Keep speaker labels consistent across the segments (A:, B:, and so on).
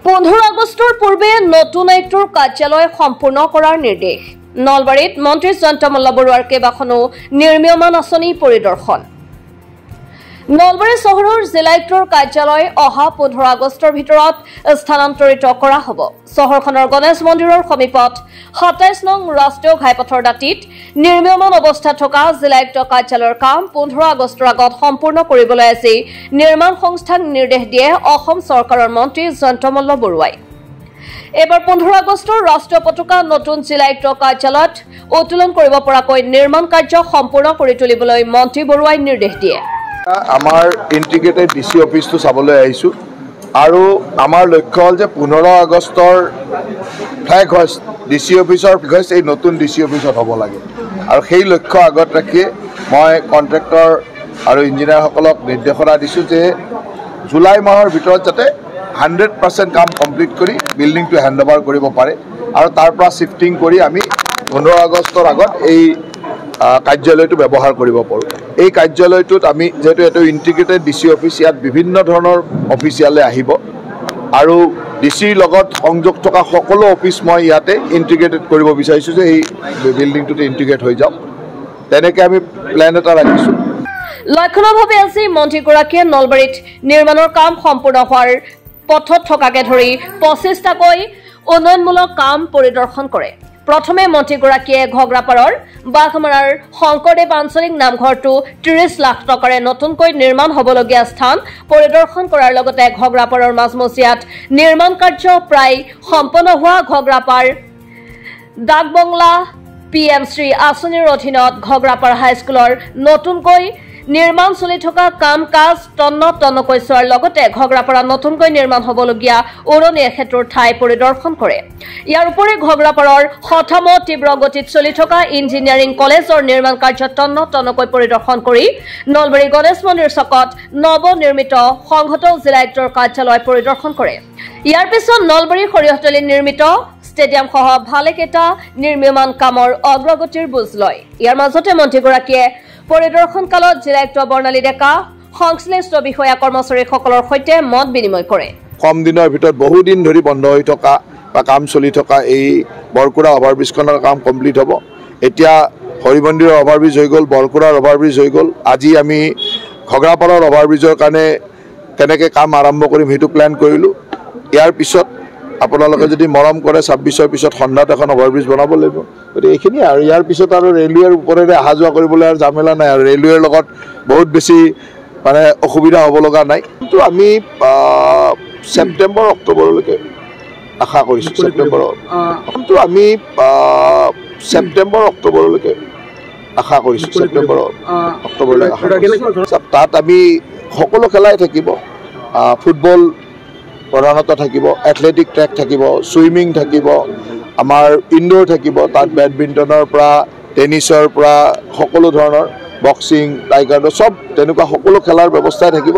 A: 15 আগষ্টৰ পূৰ্বে নতুন আয়ুক্তৰ কাৰ্যালয় সম্পূৰ্ণ কৰাৰ নিৰ্দেশ। নলবাৰীত মন্ত্ৰী জয়ন্ত মল্ল বৰুৱাৰ কেইবাখনো নিৰ্মীয়মান আঁচনি পৰিদৰ্শন। নলবাৰী চহৰৰ জিলা আয়ুক্তৰ কাৰ্যালয় অহা 15 আগষ্টৰ ভিতৰত স্থানান্তৰিত কৰা হ'ব। চহৰখনৰ গণেশ মন্দিৰৰ সমীপত 27 নং ৰাষ্ট্ৰীয় ঘাইপথৰ দাঁতিত নিৰ্মীয়মান অৱস্থাত থকা জিলা আয়ুক্ত কাৰ্যালয়ৰ কাম 15 আগষ্টৰ আগত সম্পূৰ্ণ কৰিবলৈ আজি নিৰ্মাণ সংস্থাক নিৰ্দেশ দিয়ে অসম চৰকাৰৰ মন্ত্ৰী জয়ন্ত মল্ল বৰুৱাই। এবাৰ 15 আগষ্টৰ ৰাষ্ট্ৰীয় পতাকা নতুন জিলা আয়ুক্ত কাৰ্যালয়ত উত্তোলন কৰিব পৰাকৈ নিৰ্মাণ কাৰ্য সম্পূৰ্ণ কৰি তুলিবলৈ মন্ত্ৰী বৰুৱাই নিৰ্দেশ দিয়ে।
B: আমাৰ ইণ্টিগ্ৰেটেড ডিচি অফিচটো চাবলৈ আহিছোঁ আৰু আমাৰ লক্ষ্য হ'ল যে 15 আগষ্টৰ ফ্লেগ হোইষ্ট ডিচি অফিচৰ ফ্লেগ হোইষ্ট এই নতুন ডিচি অফিচত হ'ব লাগে আৰু সেই লক্ষ্য আগত ৰাখি মই কণ্ট্ৰেক্টৰ আৰু ইঞ্জিনিয়াৰসকলক নিৰ্দেশনা দিছোঁ যে জুলাই মাহৰ ভিতৰত যাতে 100% কাম কমপ্লিট কৰি বিল্ডিংটো হেণ্ড অভাৰ কৰিব পাৰে আৰু তাৰ পৰা শিফটিং কৰি আমি 15 আগষ্টৰ আগত এই কাৰ্যালয়টো ব্যৱহাৰ কৰিব পাৰোঁ। এই কাৰ্যালয়টোত আমি যেহেতু এইটো ইণ্টিগ্ৰেটেড ডিচি অফিচ, ইয়াত বিভিন্ন ধৰণৰ অফিচিয়ালে আহিব আৰু ডিচিৰ লগত সংযোগ থকা সকলো অফিচ মই ইয়াতে ইণ্টিগ্ৰেটেড কৰিব বিচাৰিছোঁ যে এই বিল্ডিংটোতে ইণ্টিগ্ৰেট হৈ যাওক। তেনেকৈ আমি প্লেন এটা ৰাখিছোঁ।
A: লক্ষণভাৱে আজি মন্ত্ৰীগৰাকীয়ে নলবাৰীত নিৰ্মাণৰ কাম সম্পূৰ্ণ হোৱাৰ পথত থকাকে ধৰি 25টাকৈ উন্নয়নমূলক কাম পৰিদৰ্শন কৰে। প্ৰথমে মন্ত্ৰীগৰাকীয়ে ঘগ্ৰাপাৰৰ বাঘমাৰাৰ শংকৰদেৱ আঞ্চলিক নামঘৰটো 30 লাখ টকাৰে নতুনকৈ নিৰ্মাণ হ'বলগীয়া স্থান পৰিদৰ্শন কৰাৰ লগতে ঘগ্ৰাপাৰৰ মাজমজিয়াত নিৰ্মাণ কাৰ্য প্ৰায় সম্পন্ন হোৱা ঘগ্ৰাপাৰ ডাকবংলা PMশ্ৰী আঁচনিৰ অধীনত ঘগ্ৰাপাৰ হাইস্কুলৰ নতুনকৈ নিৰ্মাণ চলি থকা কাম কাজ তন্নকৈ চোৱাৰ লগতে ঘগ্ৰাপাৰা নতুনকৈ নিৰ্মাণ হ'বলগীয়া উৰণীয়া সেতুৰ ঠাই পৰিদৰ্শন কৰে। ইয়াৰ উপৰি ঘগ্ৰাপাৰৰ শতাম তীব্ৰ গতিত চলি থকা ইঞ্জিনিয়াৰিং কলেজৰ নিৰ্মাণ কাৰ্য তন্নকৈ পৰিদৰ্শন কৰি নলবাৰী গণেশ মন্দিৰ চকত নৱনিৰ্মিত সংহত জিলা আয়ুক্তৰ কাৰ্যালয় পৰিদৰ্শন কৰে। ইয়াৰ পিছত নলবাৰী সৰিয়হতলীত নিৰ্মিত ষ্টেডিয়াম সহ ভালেকেইটা নিৰ্মীয়মান কামৰ অগ্ৰগতিৰ বুজ লয়। ইয়াৰ মাজতে মন্ত্ৰীগৰাকীয়ে পৰিদৰ্শন কালত জিলা আয়ুক্ত বৰ্ণালী ডেকা সংশ্লিষ্ট বিষয়া কৰ্মচাৰীসকলৰ সৈতে মত বিনিময় কৰে।
B: কম দিনৰ ভিতৰত বহুদিন ধৰি বন্ধ হৈ থকা বা কাম চলি থকা এই বৰকুৰা অভাৰব্ৰিজখনৰ কাম কমপ্লিট হ'ব। এতিয়া হৰিমন্দিৰৰ অভাৰব্ৰিজ হৈ গ'ল, বৰকুৰাৰ অভাৰব্ৰিজ হৈ গ'ল। আজি আমি ঘগ্ৰাপাৰৰ অভাৰব্ৰিজৰ কাৰণে কেনেকৈ কাম আৰম্ভ কৰিম সেইটো প্লেন কৰিলোঁ। ইয়াৰ পিছত আপোনালোকে যদি মৰম কৰে 26ৰ পিছত সন্ধ্যাত এখন অভাৰব্ৰিজ বনাব লাগিব। গতিকে এইখিনিয়ে আৰু ইয়াৰ পিছত আৰু ৰেলৱেৰ ওপৰেৰে অহা যোৱা কৰিবলৈ আৰু ঝামেলা নাই আৰু ৰেলৱেৰ লগত বহুত বেছি মানে অসুবিধা হ'ব লগা নাই। কিন্তু আমি ছেপ্টেম্বৰ অক্টোবৰলৈকে আশা কৰিছোঁ। কিন্তু আমি ছেপ্টেম্বৰ অক্টোবৰলৈকে আশা কৰিছোঁ। তাত আমি সকলো খেলাই থাকিব। ফুটবল প্ৰধানতঃ থাকিব, এথলেটিক ট্ৰেক থাকিব, ছুইমিং থাকিব, আমাৰ ইনডোৰ থাকিব। তাত বেডমিণ্টনৰ পৰা টেনিছৰ পৰা সকলো ধৰণৰ বক্সিং, টাইকাৰ্ডো চব তেনেকুৱা সকলো খেলাৰ ব্যৱস্থাই থাকিব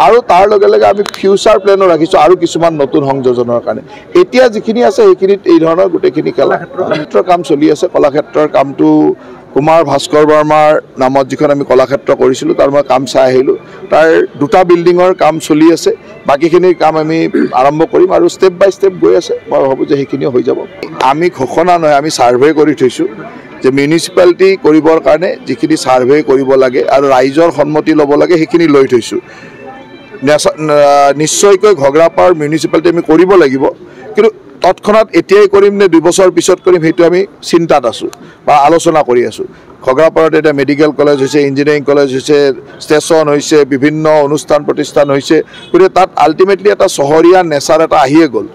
B: আৰু তাৰ লগে লগে আমি ফিউচাৰ প্লেনো ৰাখিছোঁ আৰু কিছুমান নতুন সংযোজনৰ কাৰণে। এতিয়া যিখিনি আছে সেইখিনিত এই ধৰণৰ গোটেইখিনি কলাক্ষেত্ৰৰ কাম চলি আছে। কলাক্ষেত্ৰৰ কামটো কুমাৰ ভাস্কৰ বৰ্মাৰ নামত যিখন আমি কলাক্ষেত্ৰ কৰিছিলোঁ তাৰ মই কাম চাই আহিলোঁ। তাৰ 2টা বিল্ডিঙৰ কাম চলি আছে, বাকীখিনিৰ কাম আমি আৰম্ভ কৰিম আৰু ষ্টেপ বাই ষ্টেপ গৈ আছে। মই ভাবোঁ যে সেইখিনিও হৈ যাব। আমি ঘোষণা নহয়, আমি ছাৰ্ভে কৰি থৈছোঁ যে মিউনিচিপালিটি কৰিবৰ কাৰণে যিখিনি ছাৰ্ভে কৰিব লাগে আৰু ৰাইজৰ সন্মতি ল'ব লাগে সেইখিনি লৈ থৈছোঁ। নিশ্চয়কৈ ঘগ্ৰাপাৰ মিউনিচিপালিটি আমি কৰিব লাগিব, কিন্তু তৎক্ষণাত এতিয়াই কৰিম নে 2 বছৰ পিছত কৰিম সেইটো আমি চিন্তাত আছোঁ বা আলোচনা কৰি আছোঁ। ঘগ্ৰাপাৰত এতিয়া মেডিকেল কলেজ হৈছে, ইঞ্জিনিয়াৰিং কলেজ হৈছে, ষ্টেচন হৈছে, বিভিন্ন অনুষ্ঠান প্ৰতিষ্ঠান হৈছে। গতিকে তাত আল্টিমেটলি এটা চহৰীয়া নেচাৰ এটা আহিয়ে গ'ল।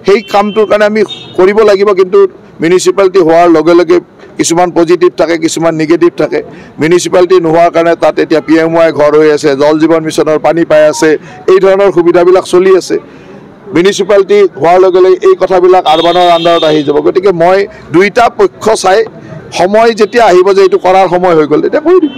B: সেই কামটোৰ কাৰণে আমি কৰিব লাগিব, কিন্তু মিউনিচিপালিটি হোৱাৰ লগে লগে কিছুমান পজিটিভ থাকে, কিছুমান নিগেটিভ থাকে। মিউনিচিপালিটি নোহোৱাৰ কাৰণে তাত এতিয়া PMY ঘৰ হৈ আছে, জল জীৱন মিছনৰ পানী পাই আছে, এই ধৰণৰ সুবিধাবিলাক চলি আছে। মিউনিচিপালিটি হোৱাৰ লগে লগে এই কথাবিলাক আৰবানৰ আণ্ডাৰত আহি যাব। গতিকে মই 2টা পক্ষ চাই সময় যেতিয়া আহিব যে এইটো কৰাৰ সময় হৈ গ'ল তেতিয়া কৰি দিম।